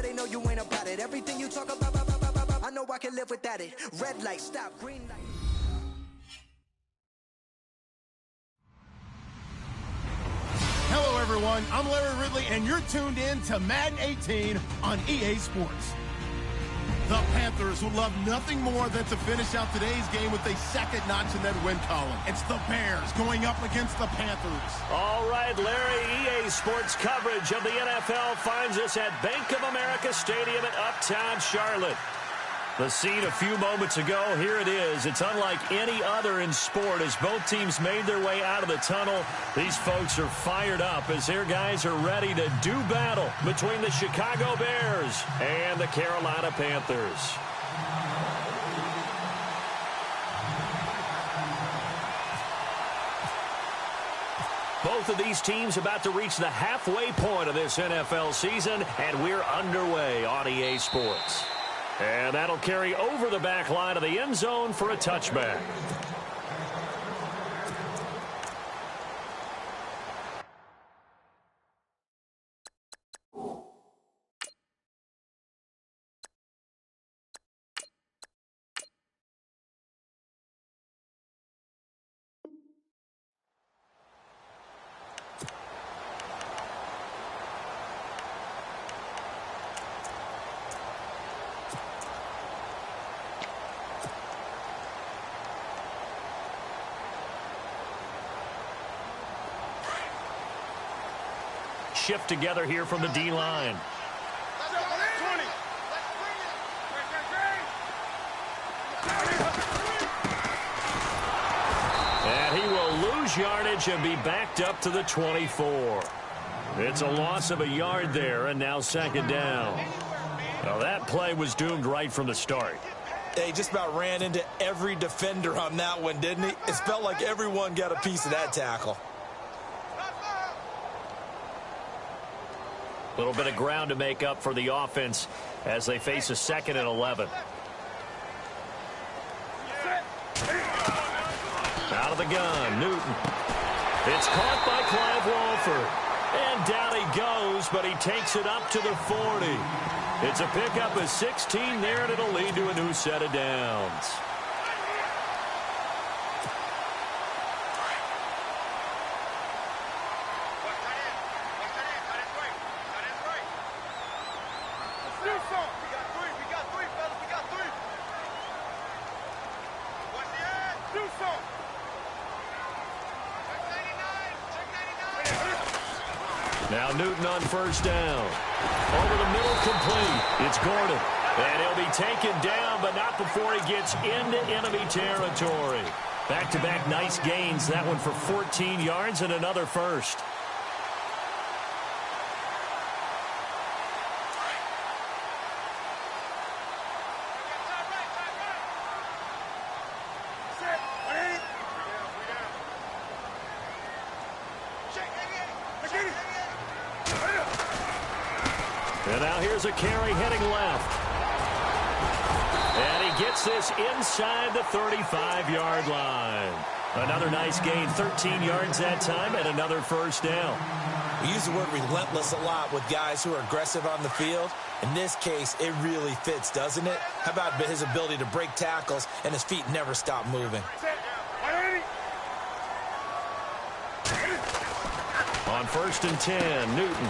but they know you ain't about it. Everything you talk about, I know I can live without it. Red light, stop, green light. Hello, everyone. I'm Larry Ridley, and you're tuned in to Madden 18 on EA Sports. The Panthers would love nothing more than to finish out today's game with a second notch in that win column. It's the Bears going up against the Panthers. All right, Larry, EA Sports coverage of the NFL finds us at Bank of America Stadium in Uptown Charlotte. The scene a few moments ago, here it is. It's unlike any other in sport as both teams made their way out of the tunnel. These folks are fired up as their guys are ready to do battle between the Chicago Bears and the Carolina Panthers. Both of these teams about to reach the halfway point of this NFL season, and we're underway on EA Sports. And that'll carry over the back line of the end zone for a touchback. Shift together here from the D-line. And he will lose yardage and be backed up to the 24. It's a loss of a yard there, and now second down. Now that play was doomed right from the start. He just about ran into every defender on that one, didn't he? It felt like everyone got a piece of that tackle. A little bit of ground to make up for the offense as they face a 2nd and 11. Out of the gun, Newton. It's caught by Clive Walford. And down he goes, but he takes it up to the 40. It's a pickup of 16 there, and it'll lead to a new set of downs. Now Newton on first down. Over the middle, complete. It's Gordon. And he'll be taken down, but not before he gets into enemy territory. Back-to-back nice gains. That one for 14 yards and another first. And now here's a carry heading left. And he gets this inside the 35-yard line. Another nice gain, 13 yards that time, and another first down. We use the word relentless a lot with guys who are aggressive on the field. In this case, it really fits, doesn't it? How about his ability to break tackles and his feet never stop moving? On 1st and 10, Newton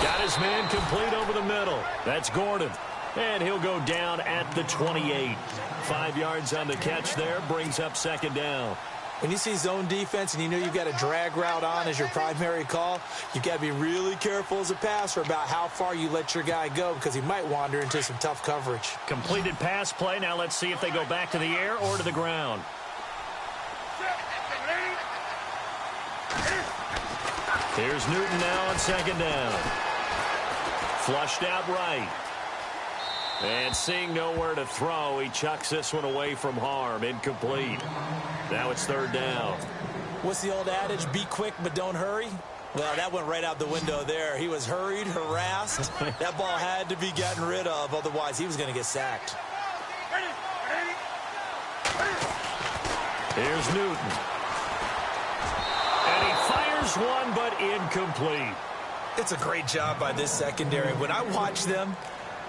got his man complete over the middle. That's Gordon. And he'll go down at the 28. 5 yards on the catch there, brings up second down. When you see zone defense and you know you've got a drag route on as your primary call, you've got to be really careful as a passer about how far you let your guy go because he might wander into some tough coverage. Completed pass play. Now let's see if they go back to the air or to the ground. Here's Newton now on second down. Flushed out right. And seeing nowhere to throw, he chucks this one away from harm. Incomplete. Now it's third down. What's the old adage? Be quick, but don't hurry. Well, that went right out the window there. He was hurried, harassed. That ball had to be gotten rid of. Otherwise, he was going to get sacked. Here's Newton. And he fires one, but incomplete. It's a great job by this secondary. When I watch them,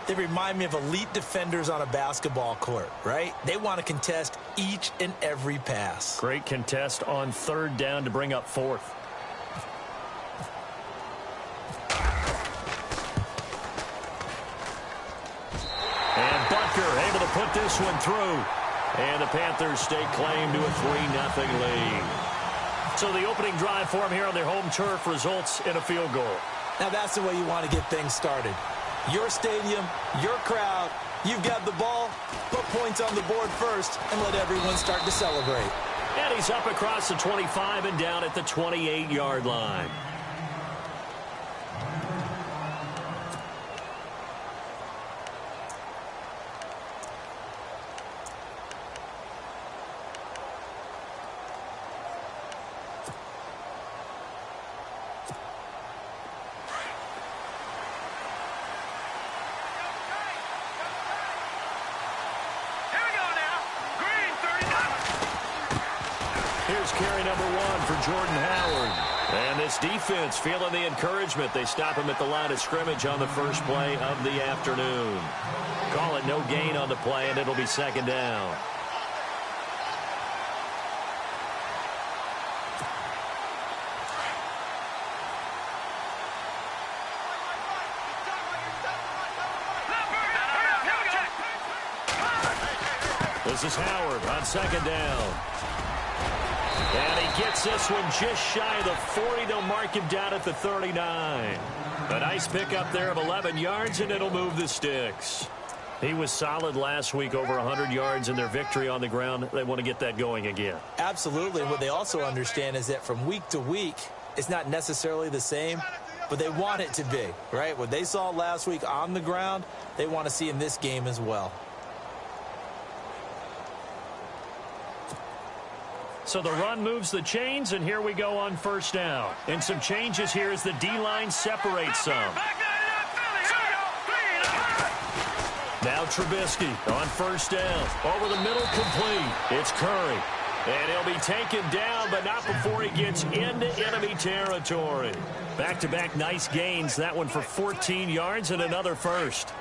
They remind me of elite defenders on a basketball court, right? They want to contest each and every pass. Great contest on third down to bring up fourth. And Butker able to put this one through. And the Panthers stake claim to a 3-0 lead. So the opening drive for them here on their home turf results in a field goal. Now that's the way you want to get things started. Your stadium, your crowd, you've got the ball, put points on the board first, and let everyone start to celebrate. And he's up across the 25 and down at the 28-yard line. Here's carry number 1 for Jordan Howard. And this defense feeling the encouragement. They stop him at the line of scrimmage on the first play of the afternoon. Call it no gain on the play, and it'll be second down. This is Howard on second down. And he gets this one just shy of the 40. They'll mark him down at the 39. A nice pickup there of 11 yards, and it'll move the sticks. He was solid last week, over 100 yards in their victory on the ground. They want to get that going again. Absolutely. And what they also understand is that from week to week, it's not necessarily the same, but they want it to be, right? What they saw last week on the ground, they want to see in this game as well. So the run moves the chains, and here we go on first down. And some changes here as the D-line separates some. Now Trubisky on first down. Over the middle, complete. It's Curry. And he'll be taken down, but not before he gets into enemy territory. Back-to-back nice gains. That one for 14 yards and another first.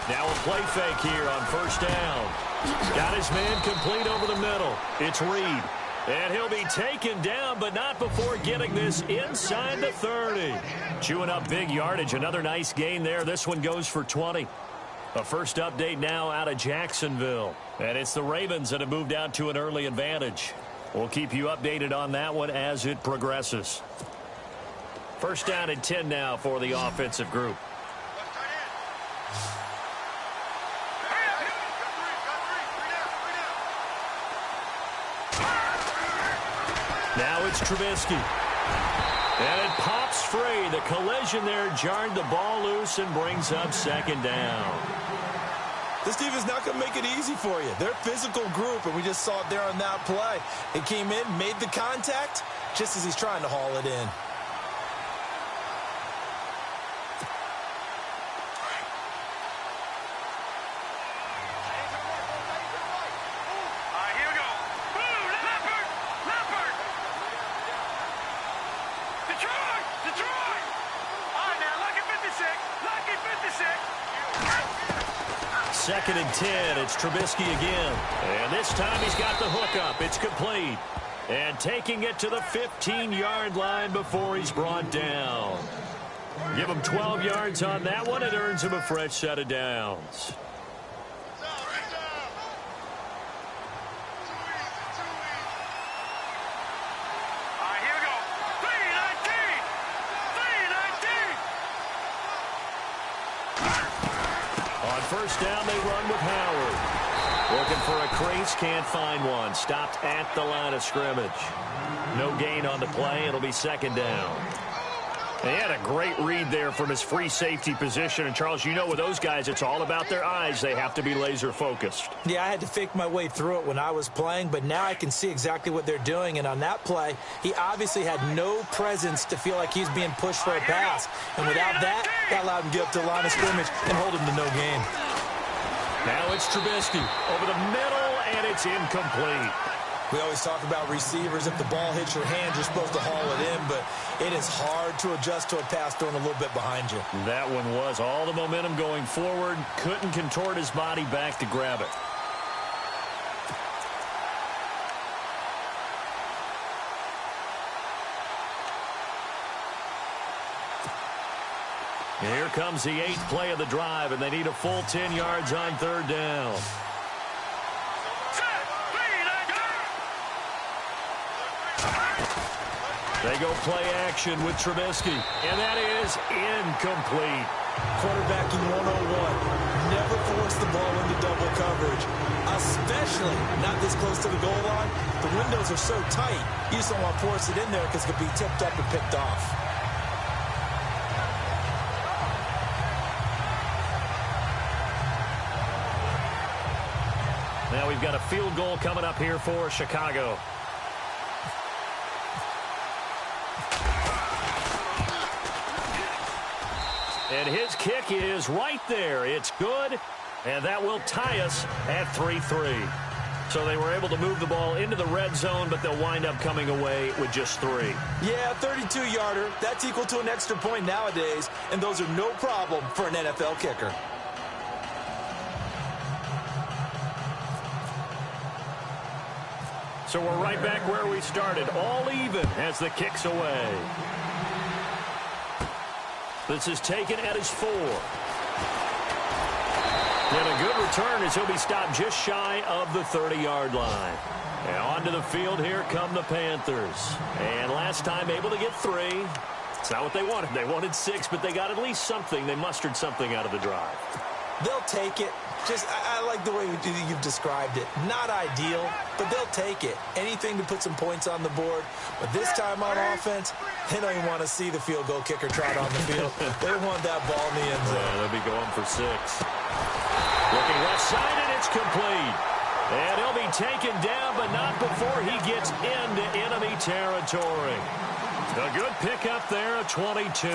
Now a play fake here on first down. Got his man complete over the middle. It's Reed. And he'll be taken down, but not before getting this inside the 30. Chewing up big yardage. Another nice gain there. This one goes for 20. A first update now out of Jacksonville. And it's the Ravens that have moved out to an early advantage. We'll keep you updated on that one as it progresses. First down and 10 now for the offensive group. Now it's Trubisky. And it pops free. The collision there jarred the ball loose and brings up second down. This defense is not going to make it easy for you. They're a physical group, and we just saw it there on that play. It came in, made the contact, just as he's trying to haul it in. Second and 10. It's Trubisky again. And this time he's got the hook up. It's complete. And taking it to the 15-yard line before he's brought down. Give him 12 yards on that one. It earns him a fresh set of downs. First down, they run with Howard. Looking for a crease, can't find one. Stopped at the line of scrimmage. No gain on the play. It'll be second down. He had a great read there from his free safety position. And, Charles, you know with those guys, it's all about their eyes. They have to be laser-focused. Yeah, I had to fake my way through it when I was playing, but now I can see exactly what they're doing. And on that play, he obviously had no presence to feel like he's being pushed for a pass. And without that, that allowed him to get up to the line of scrimmage and hold him to no gain. Now it's Trubisky over the middle, and it's incomplete. We always talk about receivers. If the ball hits your hand, you're supposed to haul it in, but it is hard to adjust to a pass thrown a little bit behind you. That one was all the momentum going forward. Couldn't contort his body back to grab it. Here comes the 8th play of the drive, and they need a full 10 yards on 3rd down. They go play action with Trubisky, and that is incomplete. Quarterbacking 101. Never force the ball into double coverage, especially not this close to the goal line. The windows are so tight, you just don't want to force it in there because it could be tipped up and picked off. Now we've got a field goal coming up here for Chicago. And his kick is right there. It's good, and that will tie us at 3-3. So they were able to move the ball into the red zone, but they'll wind up coming away with just 3. Yeah, 32-yarder. That's equal to an extra point nowadays, and those are no problem for an NFL kicker. So we're right back where we started, all even as the kick's away. This is taken at his 4. And a good return as he'll be stopped just shy of the 30-yard line. And onto the field, here come the Panthers. And last time able to get 3. It's not what they wanted. They wanted 6, but they got at least something. They mustered something out of the drive. They'll take it. I like the way you've described it. Not ideal, but they'll take it. Anything to put some points on the board. But this time on offense, they don't even want to see the field goal kicker trot on the field. They want that ball in the end zone. Yeah, they'll be going for 6. Looking left side, and it's complete. And he'll be taken down, but not before he gets into enemy territory. A good pickup there, a 22.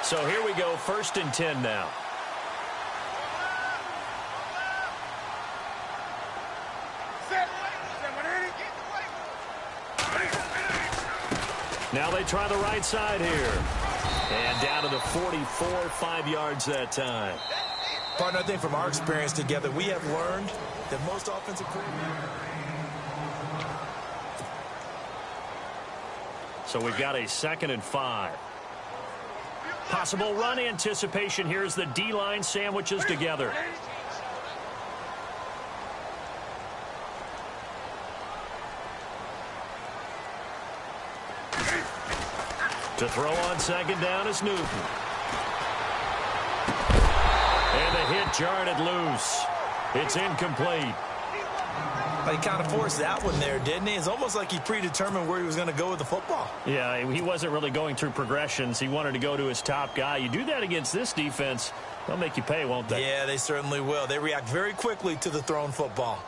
So here we go, 1st and 10 now. Now they try the right side here. And down to the 44, 5 yards that time. Partner, I think from our experience together, we have learned that most offensive coordinators. So we've got a 2nd and 5. Possible run anticipation here as the D-line sandwiches together. To throw on 2nd down is Newton. And the hit jarred it loose. It's incomplete. He kind of forced that one there, didn't he? It's almost like he predetermined where he was going to go with the football. Yeah, he wasn't really going through progressions. He wanted to go to his top guy. You do that against this defense, they'll make you pay, won't they? Yeah, they certainly will. They react very quickly to the thrown football.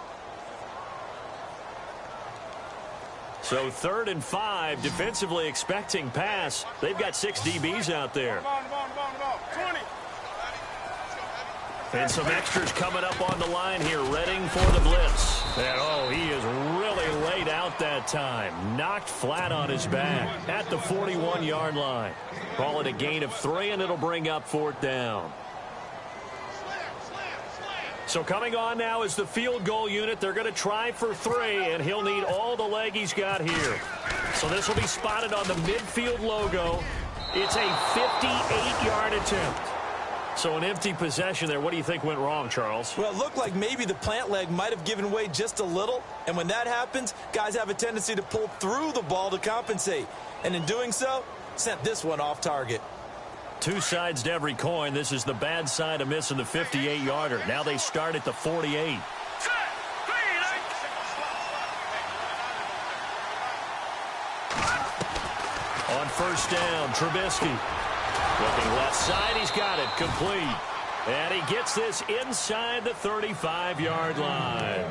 So 3rd and 5, defensively expecting pass. They've got 6 DBs out there. 20. And some extras coming up on the line here, readying for the blitz. And, he is really laid out that time. Knocked flat on his back at the 41-yard line. Call it a gain of 3, and it'll bring up 4th down. So coming on now is the field goal unit. They're going to try for 3, and he'll need all the leg he's got here. So this will be spotted on the midfield logo. It's a 58-yard attempt. So an empty possession there. What do you think went wrong, Charles? Well, it looked like maybe the plant leg might have given way just a little. And when that happens, guys have a tendency to pull through the ball to compensate. And in doing so, sent this one off target. 2 sides to every coin. This is the bad side of missing the 58-yarder. Now they start at the 48. On first down, Trubisky. Looking left side, he's got it, complete. And he gets this inside the 35-yard line.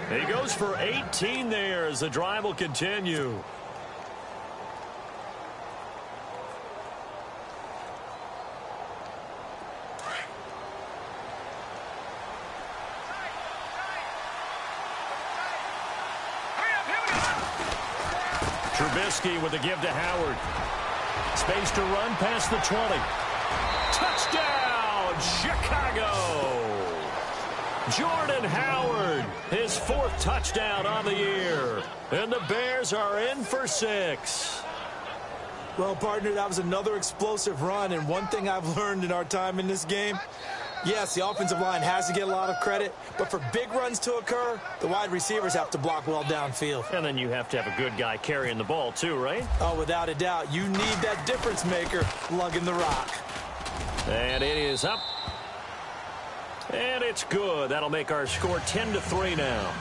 He goes for 18 there as the drive will continue. Trubisky with the give to Howard. Space to run past the 20. Touchdown, Chicago! Jordan Howard, his 4th touchdown on the year. And the Bears are in for 6. Well, partner, that was another explosive run, and one thing I've learned in our time in this game, yes, the offensive line has to get a lot of credit, but for big runs to occur, the wide receivers have to block well downfield. And then you have to have a good guy carrying the ball too, right? Oh, without a doubt. You need that difference maker lugging the rock. And it is up. And it's good. That'll make our score 10-3 now.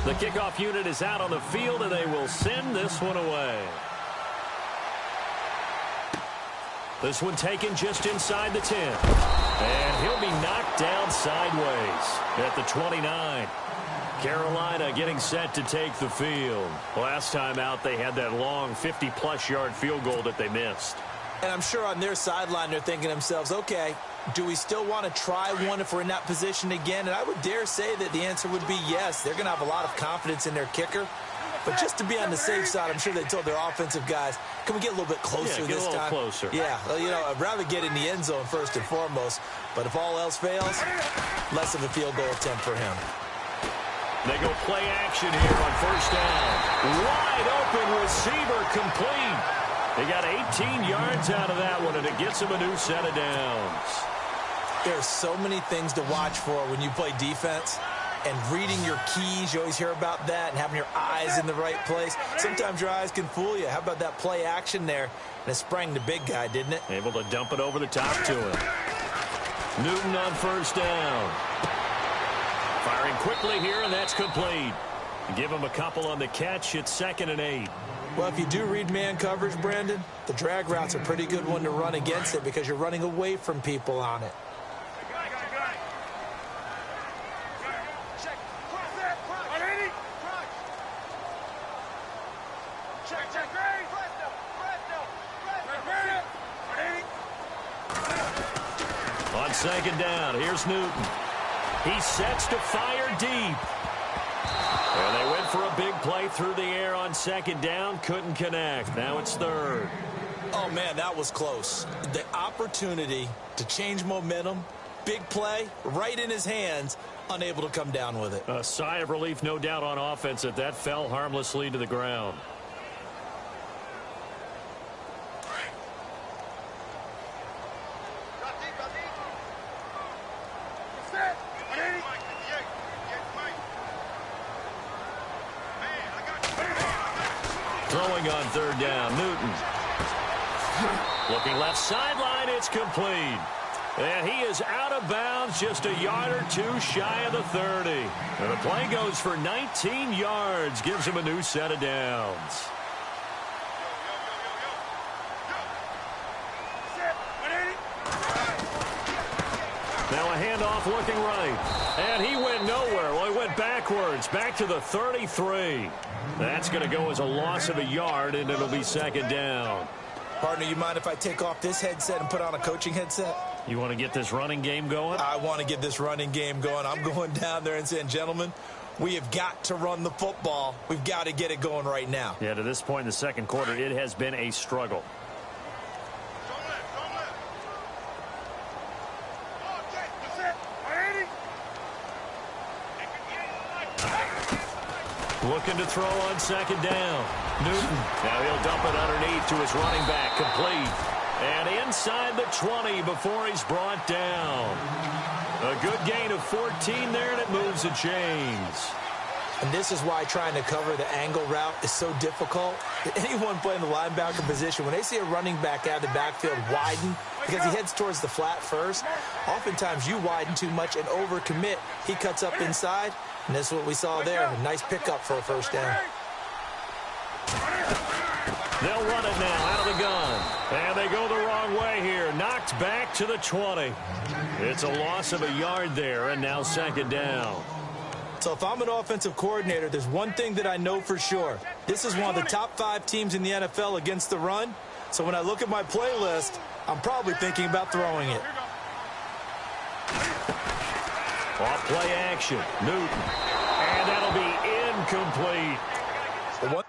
The kickoff unit is out on the field, and they will send this one away. This one taken just inside the 10. And he'll be knocked down sideways at the 29. Carolina getting set to take the field. Last time out, they had that long 50-plus yard field goal that they missed. And I'm sure on their sideline, they're thinking to themselves, okay, do we still want to try one if we're in that position again? And I would dare say that the answer would be yes. They're going to have a lot of confidence in their kicker. But just to be on the safe side, I'm sure they told their offensive guys, can we get a little bit closer this time? Yeah, get a little closer. Yeah, well, you know, I'd rather get in the end zone first and foremost. But if all else fails, less of a field goal attempt for him. They go play action here on first down. Wide open receiver complete. They got 18 yards out of that one, and it gets them a new set of downs. There are so many things to watch for when you play defense. And reading your keys, you always hear about that, and having your eyes in the right place. Sometimes your eyes can fool you. How about that play action there? And it sprang the big guy, didn't it? Able to dump it over the top to him. Newton on first down. Firing quickly here, and that's complete. Give him a couple on the catch. It's 2nd and 8. Well, if you do read man coverage, Brandon, the drag route's a pretty good one to run against it because you're running away from people on it. On 2nd down, here's Newton. He sets to fire deep. And they went for a big play through the air on 2nd down. Couldn't connect. Now it's 3rd. Oh, man, that was close. The opportunity to change momentum, big play, right in his hands, unable to come down with it. A sigh of relief, no doubt, on offense that that fell harmlessly to the ground. Throwing on 3rd down, Newton. Looking left sideline, it's complete. And he is out of bounds, just a yard or two shy of the 30. And the play goes for 19 yards, gives him a new set of downs. Now a handoff looking right. And he went nowhere. Well, he went backwards, back to the 33. That's going to go as a loss of a yard, and it'll be 2nd down. Partner, you mind if I take off this headset and put on a coaching headset? You want to get this running game going? I want to get this running game going. I'm going down there and saying, gentlemen, we have got to run the football. We've got to get it going right now. Yeah, to this point in the 2nd quarter, it has been a struggle. Looking to throw on 2nd down. Newton. Now he'll dump it underneath to his running back. Complete. And inside the 20 before he's brought down. A good gain of 14 there, and it moves the chains. And this is why trying to cover the angle route is so difficult. Anyone playing the linebacker position, when they see a running back out of the backfield widen because he heads towards the flat first, oftentimes you widen too much and overcommit. He cuts up inside, and that's what we saw there. A nice pickup for a first down. They'll run it now out of the gun. And they go the wrong way here. Knocked back to the 20. It's a loss of a yard there, and now second down. So if I'm an offensive coordinator, there's one thing that I know for sure. This is one of the top 5 teams in the NFL against the run. So when I look at my playlist, I'm probably thinking about throwing it. Off play action. Newton. And that'll be incomplete. The one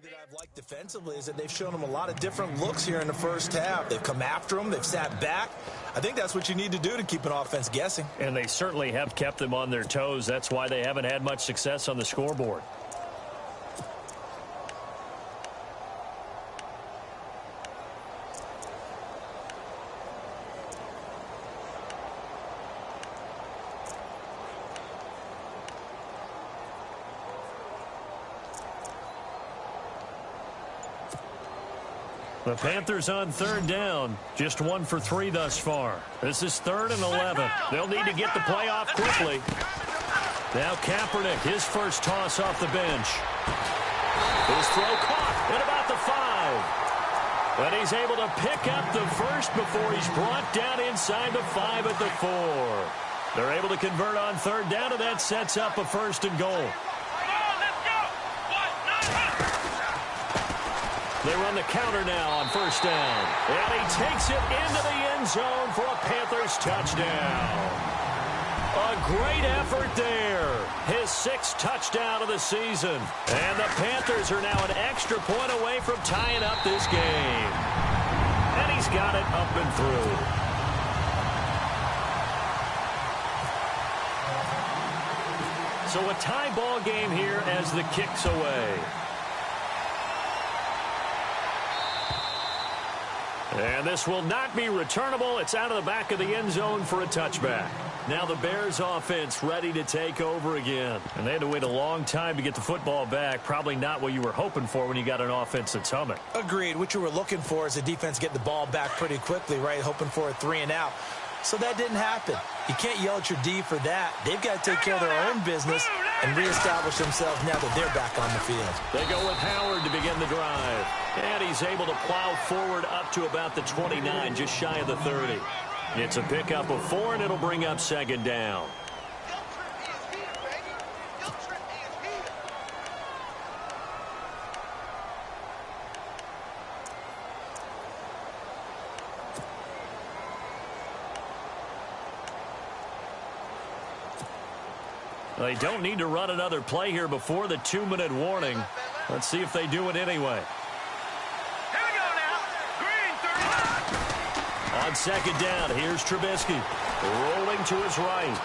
that I've liked defensively is that they've shown them a lot of different looks here in the first half. They've come after them. They've sat back. I think that's what you need to do to keep an offense guessing. And they certainly have kept them on their toes. That's why they haven't had much success on the scoreboard. The Panthers on third down. Just 1 for 3 thus far. This is 3rd and 11. They'll need to get the play off quickly. Now Kaepernick, his first toss off the bench. His throw caught at about the 5. And he's able to pick up the first before he's brought down inside the 5 at the 4. They're able to convert on third down, and that sets up a 1st and goal. They run the counter now on first down. And he takes it into the end zone for a Panthers touchdown. A great effort there. His 6th touchdown of the season. And the Panthers are now an extra point away from tying up this game. And he's got it up and through. So a tie ball game here as the kick's away. And this will not be returnable. It's out of the back of the end zone for a touchback. Now the Bears offense ready to take over again. And they had to wait a long time to get the football back. Probably not what you were hoping for when you got an offense that's humming. Agreed. What you were looking for is the defense get the ball back pretty quickly, right? Hoping for a 3 and out. So that didn't happen. You can't yell at your D for that. They've got to take care of their own business and reestablish themselves now that they're back on the field. They go with Howard to begin the drive. And he's able to plow forward up to about the 29, just shy of the 30. It's a pickup of 4, and it'll bring up second down. They don't need to run another play here before the 2-minute warning. Let's see if they do it anyway. Here we go now. Green 30. On second down, here's Trubisky. Rolling to his right.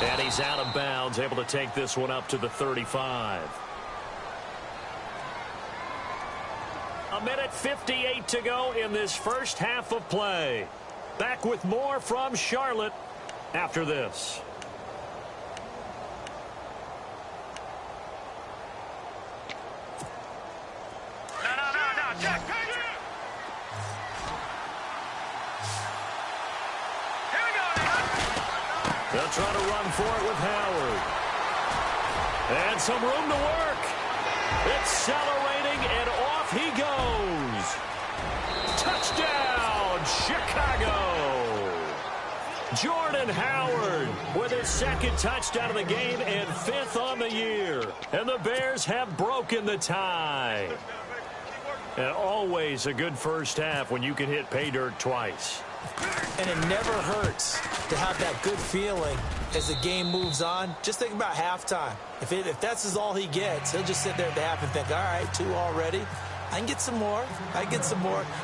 And he's out of bounds, able to take this one up to the 35. 1:58 to go in this first half of play. Back with more from Charlotte after this. No, Jack. Here we go now. They'll try to run for it with Howard. And some room to work. Accelerating, and off he goes. Touchdown, Chicago. Jordan Howard with his 2nd touchdown of the game and 5th on the year. And the Bears have broken the tie. And always a good first half when you can hit pay dirt twice. And it never hurts to have that good feeling as the game moves on. Just think about halftime. If that's all he gets, he'll just sit there at the half and think, all right, 2 already. I can get some more. And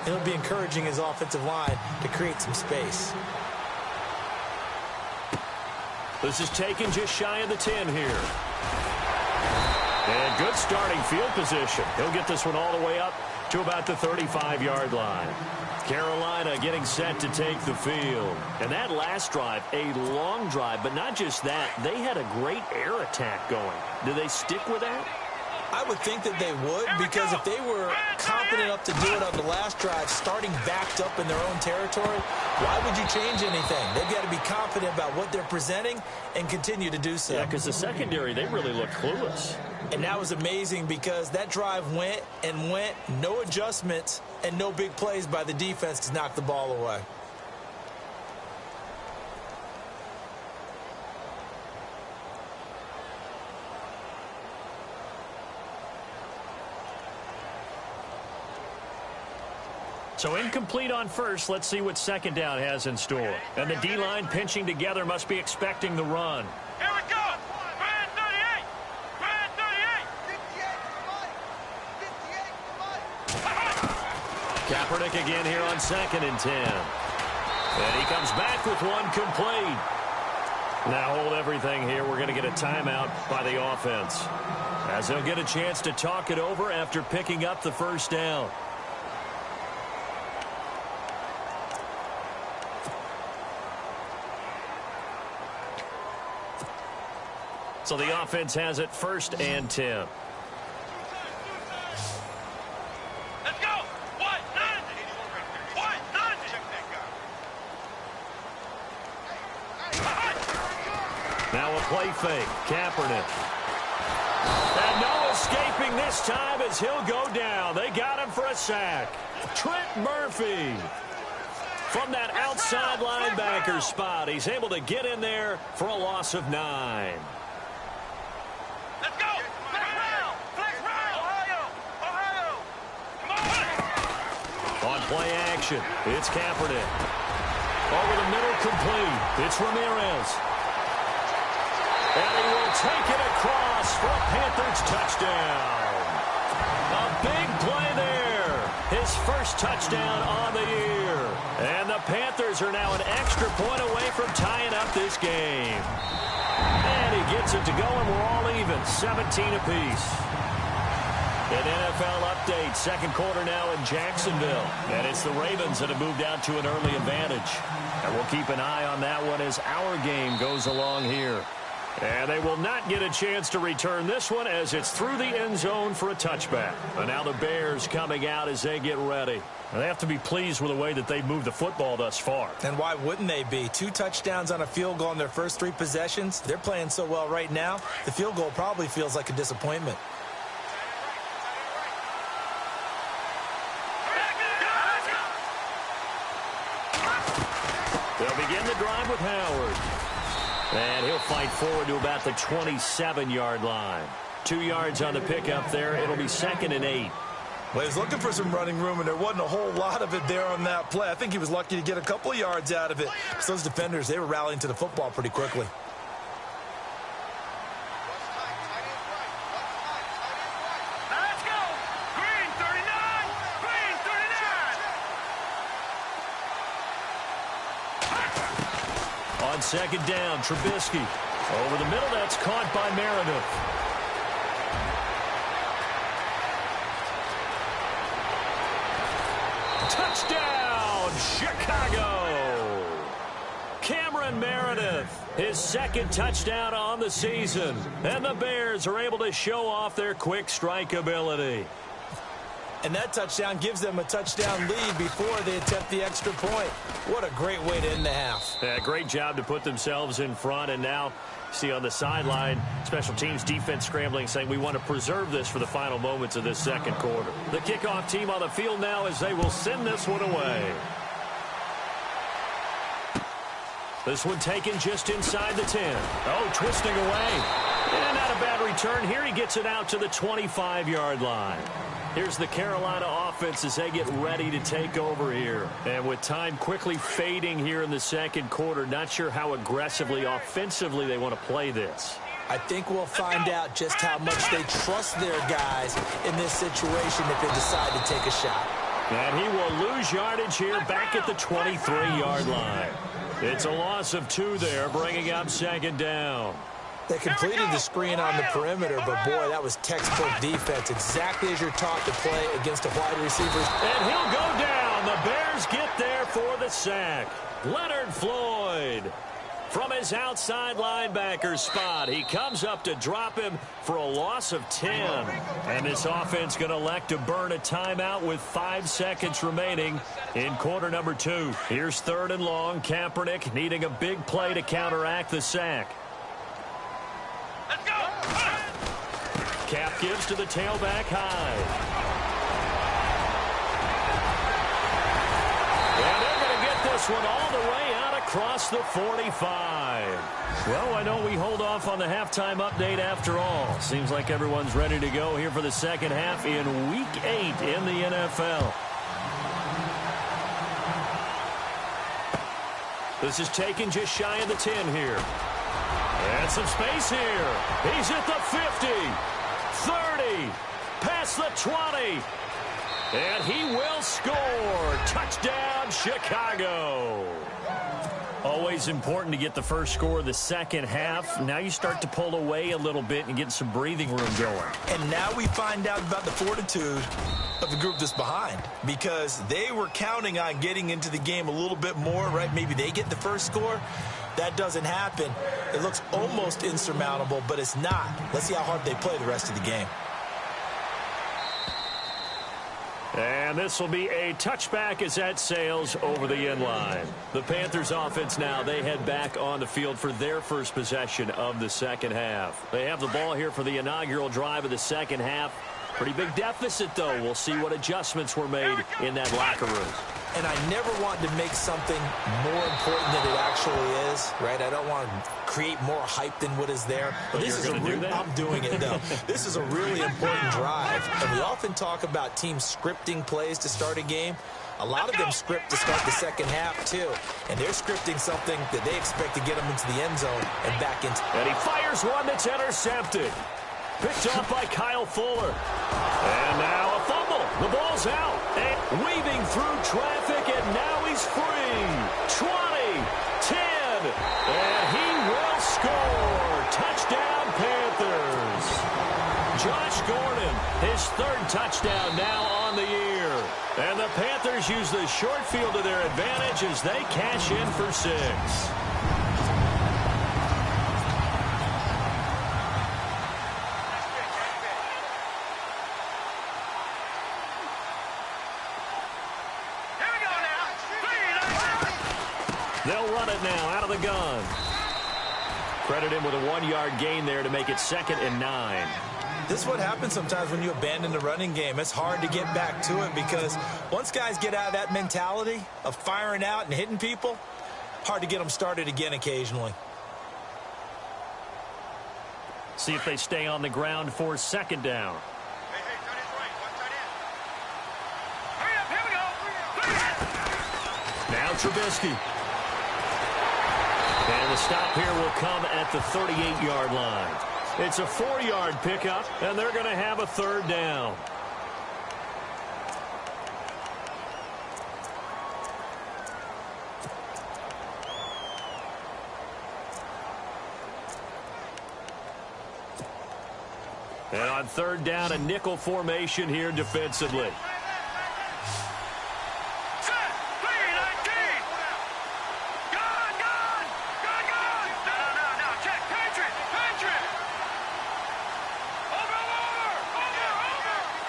he'll be encouraging his offensive line to create some space. This is taken just shy of the 10 here. And good starting field position. He'll get this one all the way up to about the 35-yard line. Carolina getting set to take the field. And that last drive, a long drive, but not just that. They had a great air attack going. Do they stick with that? I would think that they would, because if they were confident enough to do it on the last drive, starting backed up in their own territory, why would you change anything? They've got to be confident about what they're presenting and continue to do so. Yeah, because the secondary, they really looked clueless. And that was amazing because that drive went and went, no adjustments, and no big plays by the defense to knock the ball away. So incomplete on first. Let's see what second down has in store. And the D-line pinching together must be expecting the run. Here we go. Brand 38. Brand 38. Kaepernick again here on 2nd and 10. And he comes back with one complete. Now hold everything here. We're going to get a timeout by the offense, as they'll get a chance to talk it over after picking up the first down. So the offense has it 1st and 10. Let's go. What? Nothing. What? Nothing. Check that guy. Now a play fake. Kaepernick. And no escaping this time as he'll go down. They got him for a sack. Trent Murphy. From that outside linebacker spot, he's able to get in there for a loss of 9. Let's go. Flex round. Flex round. Ohio. Come on. On play action, it's Kaepernick. Over the middle, complete. It's Ramirez. And he will take it across for a Panthers touchdown. A big play there. His first touchdown on the year. And the Panthers are now an extra point away from tying up this game. And he gets it to go, and we're all even, 17 apiece. An NFL update, second quarter now in Jacksonville. And it's the Ravens that have moved out to an early advantage. And we'll keep an eye on that one as our game goes along here. And they will not get a chance to return this one as it's through the end zone for a touchback. And now the Bears coming out as they get ready. And they have to be pleased with the way that they've moved the football thus far. And why wouldn't they be? 2 touchdowns on a field goal in their first 3 possessions. They're playing so well right now, the field goal probably feels like a disappointment. They'll begin the drive with Howard. And he'll fight forward to about the 27-yard line. 2 yards on the pickup there. It'll be 2nd and 8. Well, he was looking for some running room, and there wasn't a whole lot of it there on that play. I think he was lucky to get a couple of yards out of it. Because those defenders, they were rallying to the football pretty quickly. Let's go. Green 39. Green 39. On 2nd down, Trubisky. Over the middle, that's caught by Meredith. Touchdown, Chicago! Cameron Meredith, his 2nd touchdown on the season. And the Bears are able to show off their quick strike ability. And that touchdown gives them a touchdown lead before they attempt the extra point. What a great way to end the half. Yeah, great job to put themselves in front. And now, see on the sideline, special teams defense scrambling, saying we want to preserve this for the final moments of this second quarter. The kickoff team on the field now as they will send this one away. This one taken just inside the 10. Oh, twisting away. And not a bad return. Here he gets it out to the 25-yard line. Here's the Carolina offense as they get ready to take over here. And with time quickly fading here in the second quarter, not sure how aggressively, offensively they want to play this. I think we'll find out just how much they trust their guys in this situation if they decide to take a shot. And he will lose yardage here back at the 23-yard line. It's a loss of 2 there, bringing up 2nd down. They completed the screen on the perimeter, but boy, that was textbook defense, exactly as you're taught to play against a wide receiver. And he'll go down. The Bears get there for the sack. Leonard Floyd from his outside linebacker spot. He comes up to drop him for a loss of 10. And this offense going to elect to burn a timeout with 5 seconds remaining in quarter number 2. Here's 3rd and long. Kaepernick needing a big play to counteract the sack. Let's go! Cap gives to the tailback Hyde. And they're going to get this one all the way out across the 45. Well, I know we hold off on the halftime update after all. Seems like everyone's ready to go here for the second half in Week 8 in the NFL. This is taken just shy of the 10 here. And some space here. He's at the 50, 30, past the 20. And he will score. Touchdown, Chicago. Always important to get the first score of the second half. Now you start to pull away a little bit and get some breathing room going. And now we find out about the fortitude of the group that's behind, because they were counting on getting into the game a little bit more, right? Maybe they get the first score. That doesn't happen. It looks almost insurmountable, but it's not. Let's see how hard they play the rest of the game. And this will be a touchback as that sails over the end line. The Panthers offense now, they head back on the field for their first possession of the second half. They have the ball here for the inaugural drive of the second half. Pretty big deficit, though. We'll see what adjustments were made in that locker room. And I never want to make something more important than it actually is, right? I don't want to create more hype than what is there. But this is I'm doing it, though. This is a really important drive. And we often talk about teams scripting plays to start a game. A lot of them script to start the second half, too. And they're scripting something that they expect to get them into the end zone and back into. And he fires one that's intercepted. Picked up by Kyle Fuller. And now a fumble. The ball's out. And weaving through traffic, and now he's free. 20, 10, and he will score. Touchdown, Panthers. Josh Gordon, his 3rd touchdown now on the year. And the Panthers use the short field to their advantage as they cash in for 6. They'll run it now out of the gun. Credit him with a 1-yard gain there to make it 2nd and 9. This is what happens sometimes when you abandon the running game. It's hard to get back to it because once guys get out of that mentality of firing out and hitting people, hard to get them started again occasionally. See if they stay on the ground for 2nd down. Now Trubisky. And the stop here will come at the 38-yard line. It's a 4-yard pickup, and they're going to have a 3rd down. And on 3rd down, a nickel formation here defensively.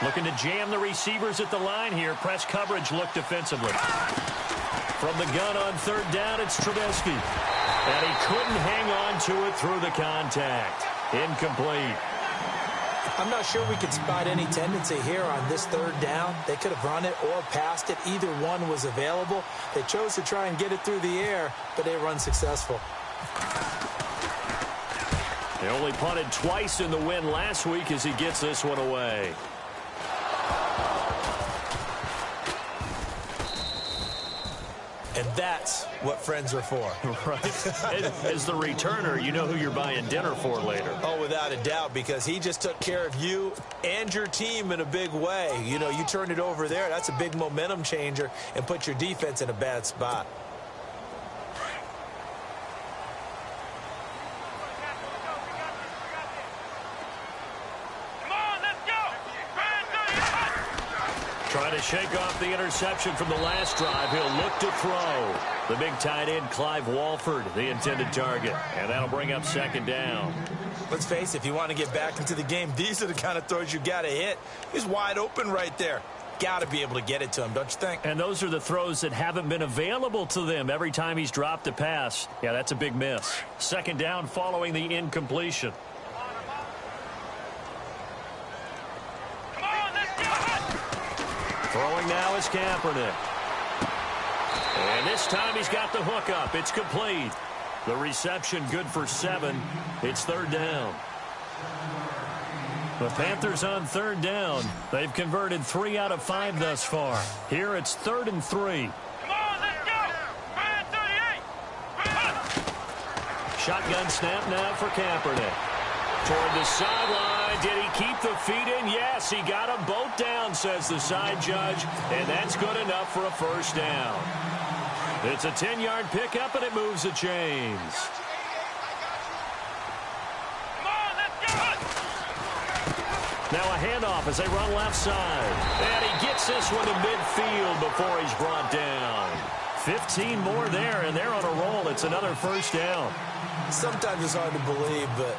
Looking to jam the receivers at the line here. Press coverage look defensively. From the gun on 3rd down, it's Trubisky. And he couldn't hang on to it through the contact. Incomplete. I'm not sure we could spot any tendency here on this 3rd down. They could have run it or passed it. Either one was available. They chose to try and get it through the air, but they were unsuccessful. They only punted twice in the win last week as he gets this one away. And that's what friends are for. Right. As the returner, you know who you're buying dinner for later. Oh, without a doubt, because he just took care of you and your team in a big way. You know, you turned it over there. That's a big momentum changer and put your defense in a bad spot. Trying to shake off the interception from the last drive. He'll look to throw. The big tight end, Clive Walford, the intended target. And that'll bring up second down. Let's face it, if you want to get back into the game, these are the kind of throws you got to hit. He's wide open right there. Got to be able to get it to him, don't you think? And those are the throws that haven't been available to them every time he's dropped a pass. Yeah, that's a big miss. Second down following the incompletion. Throwing now is Kaepernick. And this time he's got the hook up. It's complete. The reception good for 7. It's third down. The Panthers on third down. They've converted 3 out of 5 thus far. Here it's 3rd and 3. Come on, let's go! Man 38! Shotgun snap now for Kaepernick. Toward the sideline. Did he keep the feet in? Yes, he got them both down, says the side judge. And that's good enough for a first down. It's a 10-yard pickup, and it moves the chains. Come on, let's go! Now a handoff as they run left side. And he gets this one to midfield before he's brought down. 15 more there, and they're on a roll. It's another first down. Sometimes it's hard to believe, but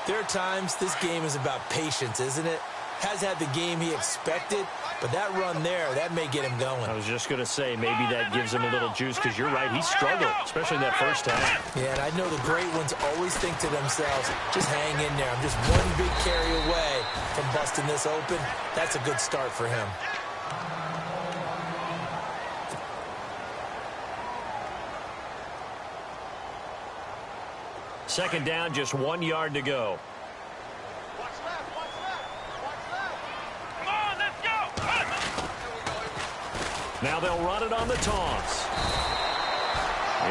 there are times this game is about patience, isn't it? Has had the game he expected, but that run there, that may get him going. I was just going to say, maybe that gives him a little juice, because you're right, he struggled, especially in that first half. Yeah, and I know the great ones always think to themselves, just hang in there. I'm just one big carry away from busting this open. That's a good start for him. Second down, just 1 yard to go. Now they'll run it on the toss.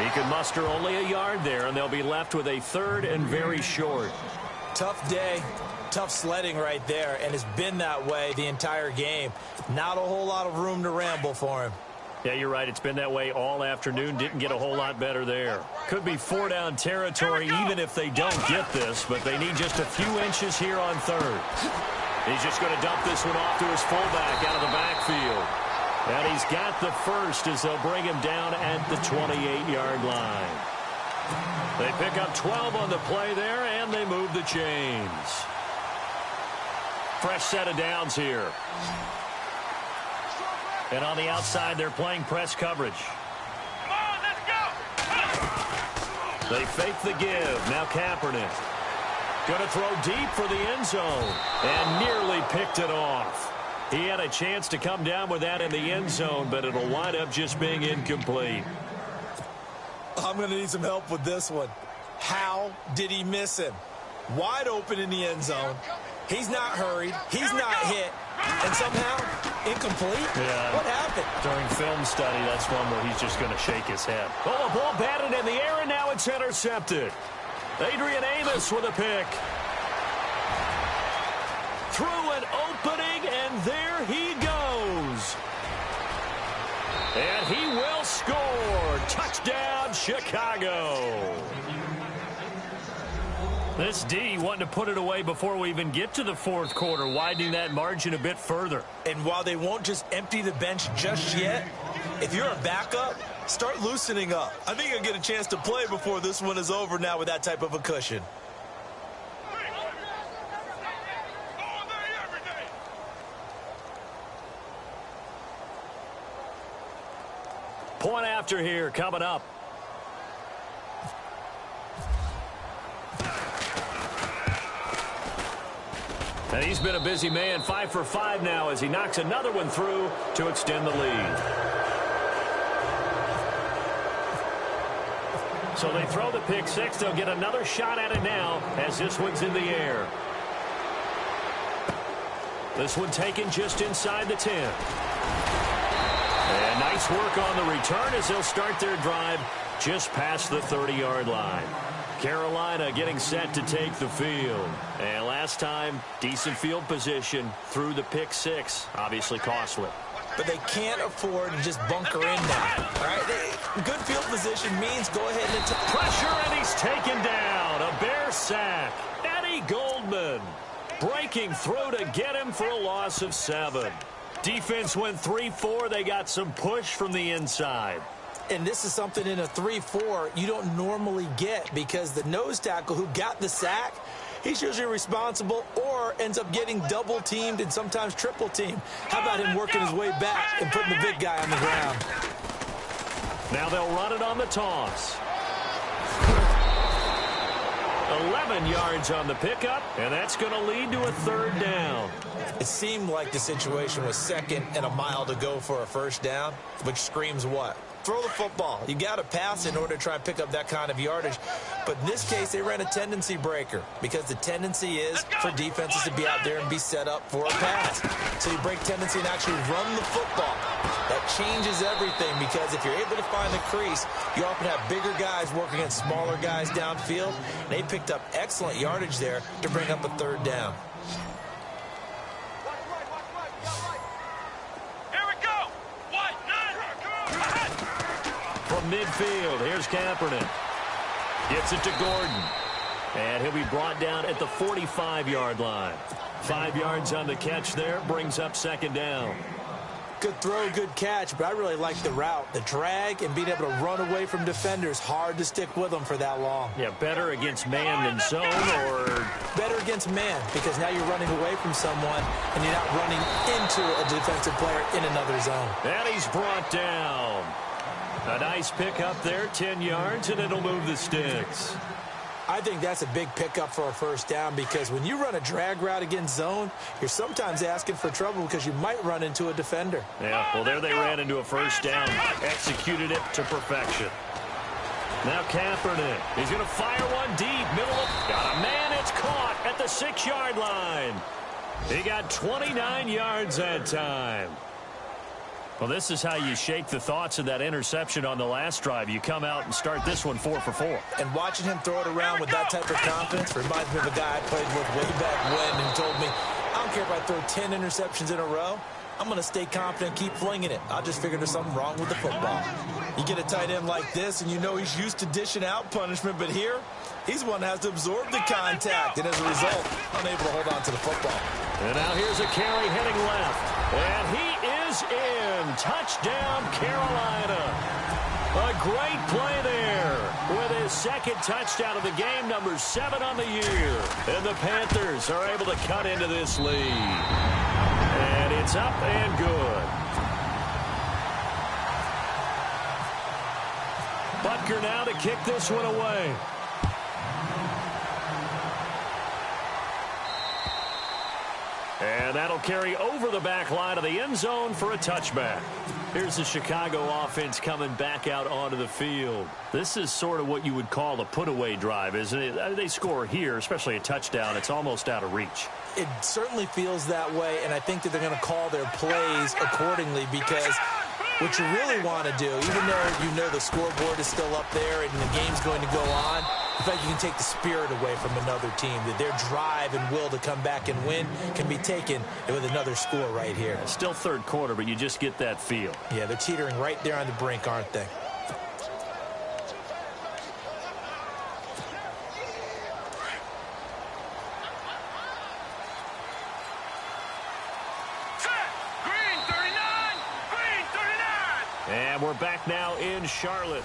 He can muster only a yard there, and they'll be left with a 3rd and very short. Tough day, tough sledding right there, and it's been that way the entire game. Not a whole lot of room to ramble for him. Yeah, you're right. It's been that way all afternoon. Didn't get a whole lot better there. Could be 4-down territory even if they don't get this, but they need just a few inches here on 3rd. He's just going to dump this one off to his fullback out of the backfield. And he's got the first as they'll bring him down at the 28-yard line. They pick up 12 on the play there, and they move the chains. Fresh set of downs here. And on the outside, they're playing press coverage. Come on, let's go! They fake the give. Now Kaepernick. Going to throw deep for the end zone. And nearly picked it off. He had a chance to come down with that in the end zone, but it'll wind up just being incomplete. I'm going to need some help with this one. How did he miss him? Wide open in the end zone. He's not hurried. He's not hit. And somehow, incomplete? Yeah. What happened? During film study, that's one where he's just going to shake his head. Oh, the ball batted in the air, and now it's intercepted. Adrian Amos with a pick. Through an opening, and there he goes. And he will score. Touchdown, Chicago. This D wanting to put it away before we even get to the fourth quarter, widening that margin a bit further. And while they won't just empty the bench just yet, if you're a backup, start loosening up. I think you'll get a chance to play before this one is over now with that type of a cushion. Point after here coming up. And he's been a busy man, 5 for 5 now as he knocks another one through to extend the lead. So they throw the pick six. They'll get another shot at it now as this one's in the air. This one taken just inside the 10. And nice work on the return as they'll start their drive just past the 30-yard line. Carolina getting set to take the field. And last time, decent field position through the pick six. Obviously costly. But they can't afford to just bunker in now. All right, good field position means go ahead and pressure, and he's taken down. A Bear sack. Eddie Goldman breaking through to get him for a loss of 7. Defense went 3-4. They got some push from the inside. And this is something in a 3-4 you don't normally get because the nose tackle who got the sack, he's usually responsible or ends up getting double-teamed and sometimes triple-teamed. How about him working his way back and putting the big guy on the ground? Now they'll run it on the toss. 11 yards on the pickup, and that's going to lead to a third down. It seemed like the situation was second and a mile to go for a first down, which screams what? Throw the football. You got to pass in order to try and pick up that kind of yardage. But in this case, they ran a tendency breaker because the tendency is for defenses to be out there and be set up for a pass. So you break tendency and actually run the football. That changes everything because if you're able to find the crease, you often have bigger guys working against smaller guys downfield. They picked up excellent yardage there to bring up a third down. From midfield, here's Kaepernick. Gets it to Gordon. And he'll be brought down at the 45-yard line. 5 yards on the catch there, brings up second down. Good throw, good catch, but I really like the route. The drag and being able to run away from defenders, hard to stick with them for that long. Yeah, better against man than zone, or? Better against man, because now you're running away from someone and you're not running into a defensive player in another zone. And he's brought down. A nice pickup there, 10 yards, and it'll move the sticks. I think that's a big pickup for a first down because when you run a drag route against zone, you're sometimes asking for trouble because you might run into a defender. Yeah, well, there they ran into a first down. Executed it to perfection. Now Kaepernick. He's going to fire one deep. Middle of... Got a man. It's caught at the 6-yard line. He got 29 yards that time. Well, this is how you shake the thoughts of that interception on the last drive. You come out and start this one 4 for 4. And watching him throw it around with that type of confidence reminds me of a guy I played with way back when who told me, I don't care if I throw 10 interceptions in a row. I'm going to stay confident, keep flinging it. I'll just figure there's something wrong with the football. You get a tight end like this, and you know he's used to dishing out punishment, but here, he's one that has to absorb the contact, and as a result, unable to hold on to the football. And now here's a carry heading left. And he is in. Touchdown, Carolina. A great play there with his second touchdown of the game, number 7 on the year. And the Panthers are able to cut into this lead. And it's up and good. Butker now to kick this one away. And that'll carry over the back line of the end zone for a touchback. Here's the Chicago offense coming back out onto the field. This is sort of what you would call a put-away drive, isn't it? They score here, especially a touchdown. It's almost out of reach. It certainly feels that way, and I think that they're going to call their plays accordingly because what you really want to do, even though you know the scoreboard is still up there and the game's going to go on, in fact, you can take the spirit away from another team. That their drive and will to come back and win can be taken with another score right here. Still third quarter, but you just get that feel. Yeah, they're teetering right there on the brink, aren't they? And we're back now in Charlotte.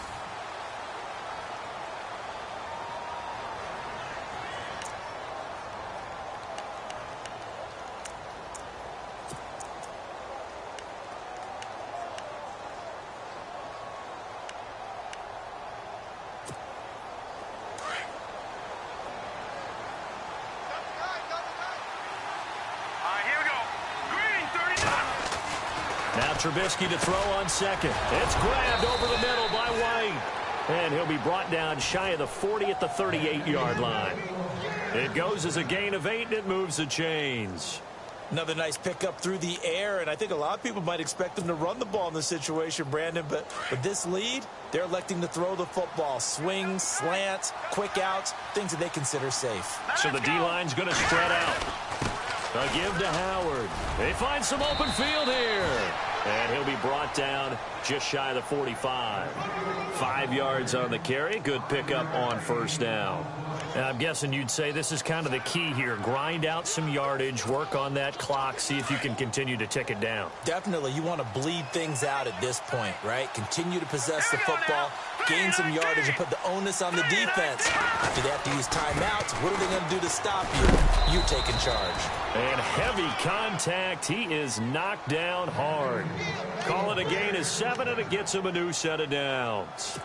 Now Trubisky to throw on second. It's grabbed over the middle by White. And he'll be brought down shy of the 40 at the 38-yard line. It goes as a gain of 8, and it moves the chains. Another nice pickup through the air, and I think a lot of people might expect them to run the ball in this situation, Brandon, but with this lead, they're electing to throw the football. Swings, slants, quick outs, things that they consider safe. So the D-line's going to spread out. A give to Howard. They find some open field here. And he'll be brought down just shy of the 45. 5 yards on the carry. Good pickup on first down. I'm guessing you'd say this is kind of the key here. Grind out some yardage, work on that clock, see if you can continue to tick it down. Definitely, you want to bleed things out at this point, right? Continue to possess the football, gain some yardage, and put the onus on the defense. After they have to use timeouts, what are they going to do to stop you? You taking charge. And heavy contact. He is knocked down hard. Call it a gain of 7, and it gets him a new set of downs.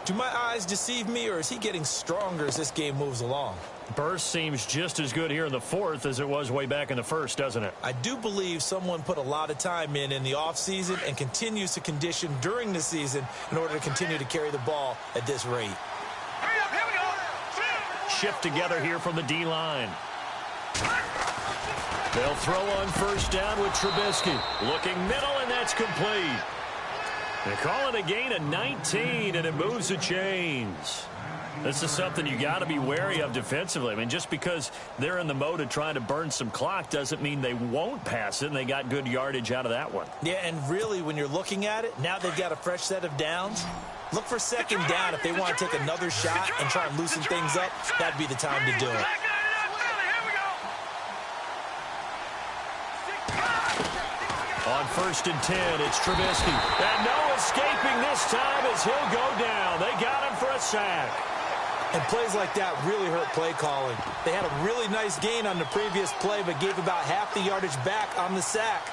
Do my eyes deceive me, or is he getting stronger as this game moves along? Burst seems just as good here in the fourth as it was way back in the first, doesn't it? I do believe someone put a lot of time in the offseason and continues to condition during the season in order to continue to carry the ball at this rate. Hurry up, here we go. Shift together here from the D-line. They'll throw on first down with Trubisky. Looking middle, and that's complete. They call it a gain of 19, and it moves the chains. This is something you got to be wary of defensively. I mean, just because they're in the mode of trying to burn some clock doesn't mean they won't pass it, and they got good yardage out of that one. Yeah, and really, when you're looking at it, now they've got a fresh set of downs. Look for second down if they want to take another shot and try and loosen things up. That'd be the time to do it. On first and 10, it's Trubisky. And no escaping this time as he'll go down. They got him for a sack. And plays like that really hurt play calling. They had a really nice gain on the previous play, but gave about half the yardage back on the sack.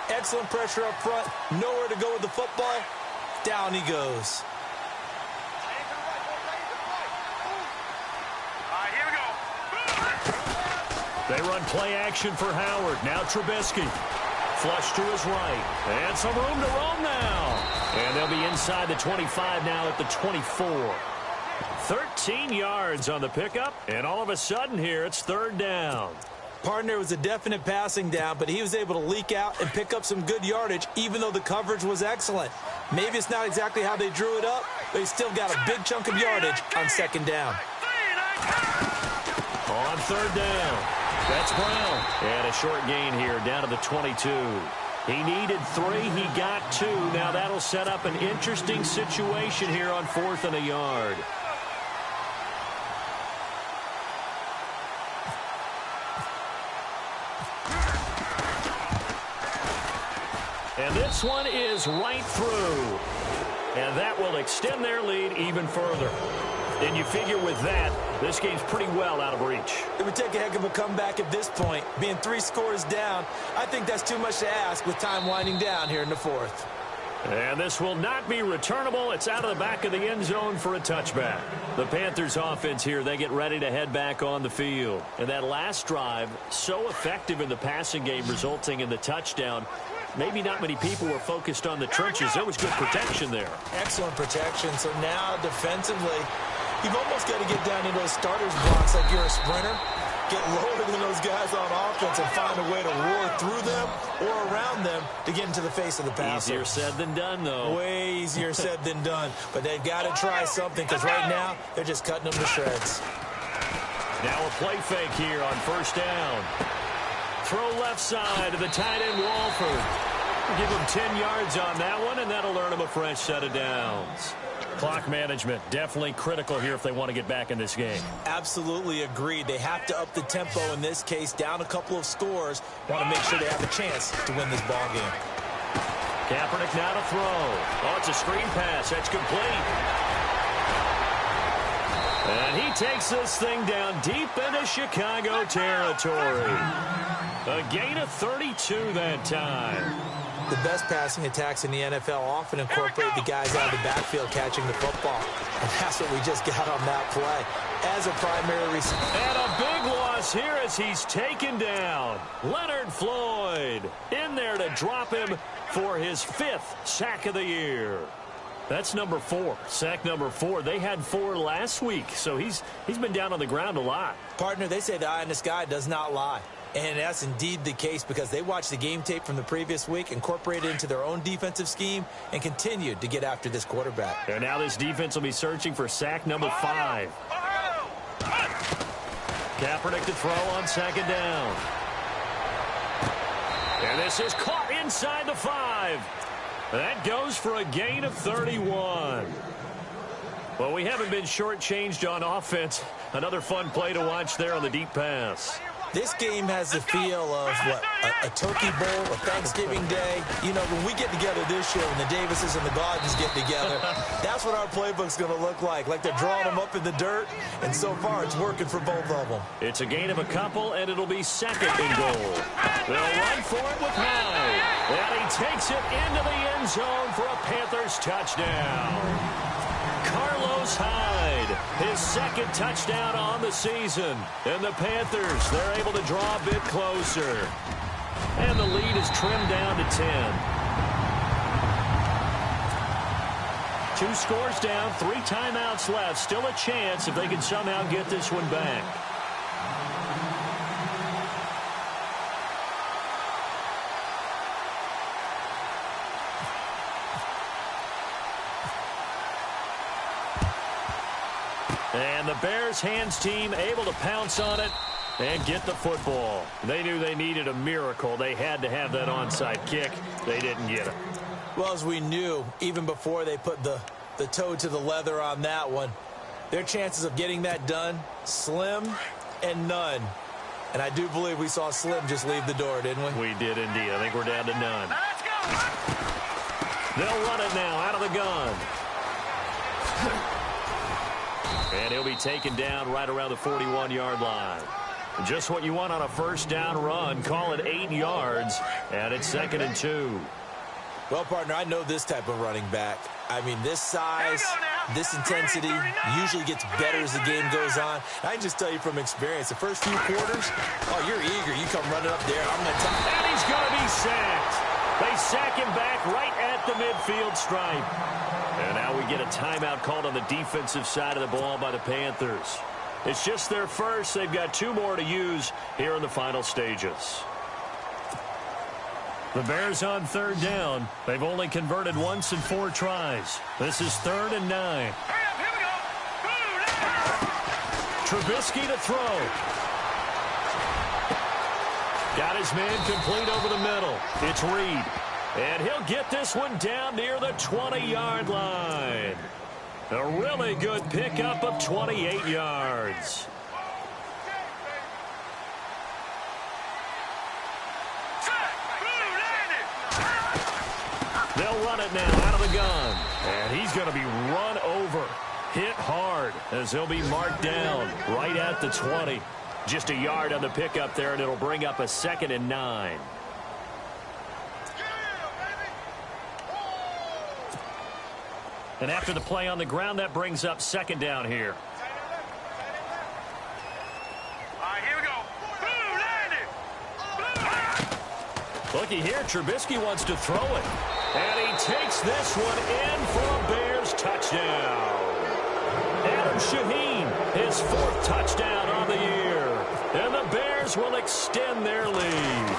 Excellent pressure up front. Nowhere to go with the football. Down he goes. They run play action for Howard. Now Trubisky. Flush to his right. And some room to roam now. And they'll be inside the 25 now at the 24. 13 yards on the pickup. And all of a sudden here, it's third down. Partner was a definite passing down, but he was able to leak out and pick up some good yardage, even though the coverage was excellent. Maybe it's not exactly how they drew it up, but he still got a big chunk of yardage on second down. On third down. That's Brown. And a short gain here down to the 22. He needed 3. He got 2. Now that'll set up an interesting situation here on 4th and a yard. And this one is right through. And that will extend their lead even further. And you figure with that, this game's pretty well out of reach. It would take a heck of a comeback at this point. Being 3 scores down, I think that's too much to ask with time winding down here in the 4th. And this will not be returnable. It's out of the back of the end zone for a touchback. The Panthers offense here, they get ready to head back on the field. And that last drive, so effective in the passing game, resulting in the touchdown. Maybe not many people were focused on the trenches. There was good protection there. Excellent protection. So now defensively, you've almost got to get down into those starters blocks like you're a sprinter. Get lower than those guys on offense and find a way to roar through them or around them to get into the face of the passer. Easier said than done, though. Way easier said than done. But they've got to try something because right now they're just cutting them to shreds. Now a play fake here on first down. Throw left side to the tight end Walford. Give him 10 yards on that one, and that'll earn him a fresh set of downs. Clock management, definitely critical here if they want to get back in this game. Absolutely agreed. They have to up the tempo in this case, down a couple of scores. Want to make sure they have a chance to win this ball game. Kaepernick now to throw. Oh, it's a screen pass. That's complete. And he takes this thing down deep into Chicago territory. A gain of 32 that time. The best passing attacks in the NFL often incorporate the guys out of the backfield catching the football. And that's what we just got on that play as a primary receiver. And a big loss here as he's taken down. Leonard Floyd in there to drop him for his 5th sack of the year. That's number 4. Sack number 4. They had 4 last week, so he's been down on the ground a lot. Partner, they say the eye in the sky does not lie. And that's indeed the case because they watched the game tape from the previous week, incorporated it into their own defensive scheme, and continued to get after this quarterback. And now this defense will be searching for sack number 5. Kaepernick to throw on second down. And this is caught inside the 5. That goes for a gain of 31. Well, we haven't been shortchanged on offense Another fun play to watch there on the deep pass. This game has the feel of, what, a turkey bowl, a Thanksgiving day. You know, when we get together this year, when the Davises and the Gardens get together, that's what our playbook's going to look like they're drawing them up in the dirt, and so far it's working for both of them. It's a gain of a couple, and it'll be second and goal. They'll run for it with Hyde, and he takes it into the end zone for a Panthers touchdown. Carlos Hyde, his second touchdown on the season. And the Panthers, they're able to draw a bit closer. And the lead is trimmed down to 10. 2 scores down, 3 timeouts left. Still a chance if they can somehow get this one back. And the Bears hands team able to pounce on it and get the football. They knew they needed a miracle. They had to have that onside kick. They didn't get it. Well, as we knew, even before they put the toe to the leather on that one, their chances of getting that done, slim and none. And I do believe we saw Slim just leave the door, didn't we? We did indeed. I think we're down to none. They'll run it now out of the gun. And he'll be taken down right around the 41-yard line. Just what you want on a first down run. Call it 8 yards, and it's 2nd and 2. Well, partner, I know this type of running back. I mean, this size, this intensity usually gets better as the game goes on. I can just tell you from experience, the first few quarters, oh, you're eager. You come running up there. I'm going to tell you. And he's going to be sacked. They sack him back right at the midfield stripe. And now we get a timeout called on the defensive side of the ball by the Panthers. It's just their first. They've got 2 more to use here in the final stages. The Bears on 3rd down. They've only converted once in 4 tries. This is 3rd and 9. Trubisky to throw. Got his man complete over the middle. It's Reed. And he'll get this one down near the 20-yard line. A really good pickup of 28 yards. They'll run it now out of the gun. And he's going to be run over. Hit hard as he'll be marked down right at the 20. Just a yard on the pickup there, and it'll bring up a 2nd and 9. And after the play on the ground, that brings up 2nd down here. All right, here we go. Looky here, Trubisky wants to throw it. And he takes this one in for a Bears touchdown. Adam Shaheen, his 4th touchdown on the year. And the Bears will extend their lead.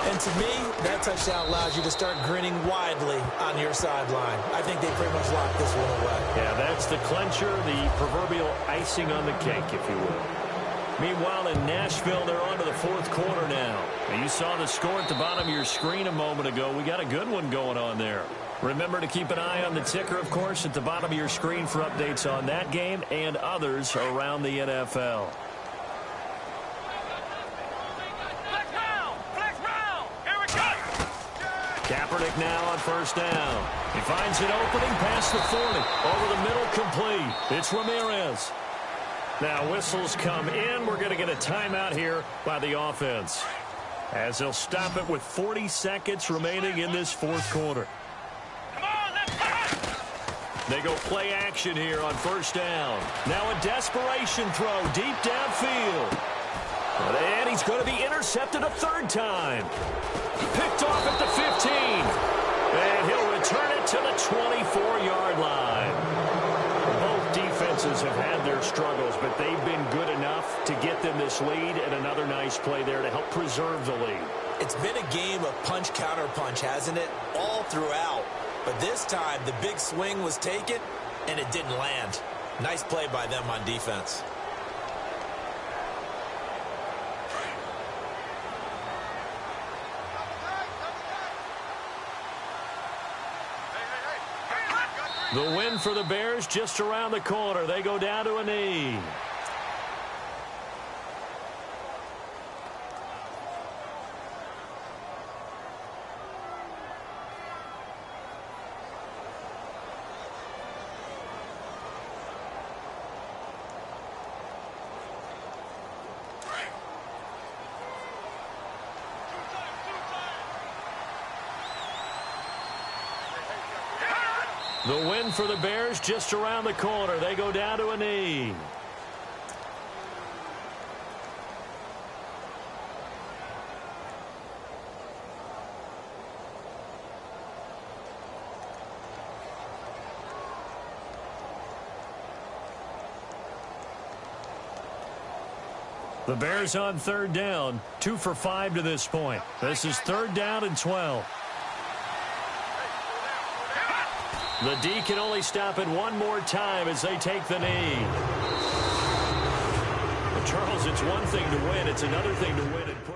And to me, that touchdown allows you to start grinning widely on your sideline. I think they pretty much locked this one away. Yeah, that's the clincher, the proverbial icing on the cake, if you will. Meanwhile, in Nashville, they're on to the 4th quarter now. And you saw the score at the bottom of your screen a moment ago. We got a good one going on there. Remember to keep an eye on the ticker, of course, at the bottom of your screen for updates on that game and others around the NFL. Kaepernick now on 1st down. He finds an opening past the 40. Over the middle, complete. It's Ramirez. Now whistles come in. We're going to get a timeout here by the offense, as they'll stop it with 40 seconds remaining in this 4th quarter. They go play action here on 1st down. Now a desperation throw deep downfield. And he's going to be intercepted a 3rd time. Picked off at the 15. And he'll return it to the 24-yard line. Both defenses have had their struggles, but they've been good enough to get them this lead, and another nice play there to help preserve the lead. It's been a game of punch-counter-punch, hasn't it? All throughout. But this time, the big swing was taken, and it didn't land. Nice play by them on defense. The win for the Bears just around the corner. They go down to a knee. The win for the Bears just around the corner. They go down to a knee. The Bears on third down, 2 for 5 to this point. This is third down and 12. The D can only stop it one more time as they take the knee. Well, Charles, it's one thing to win. It's another thing to win and put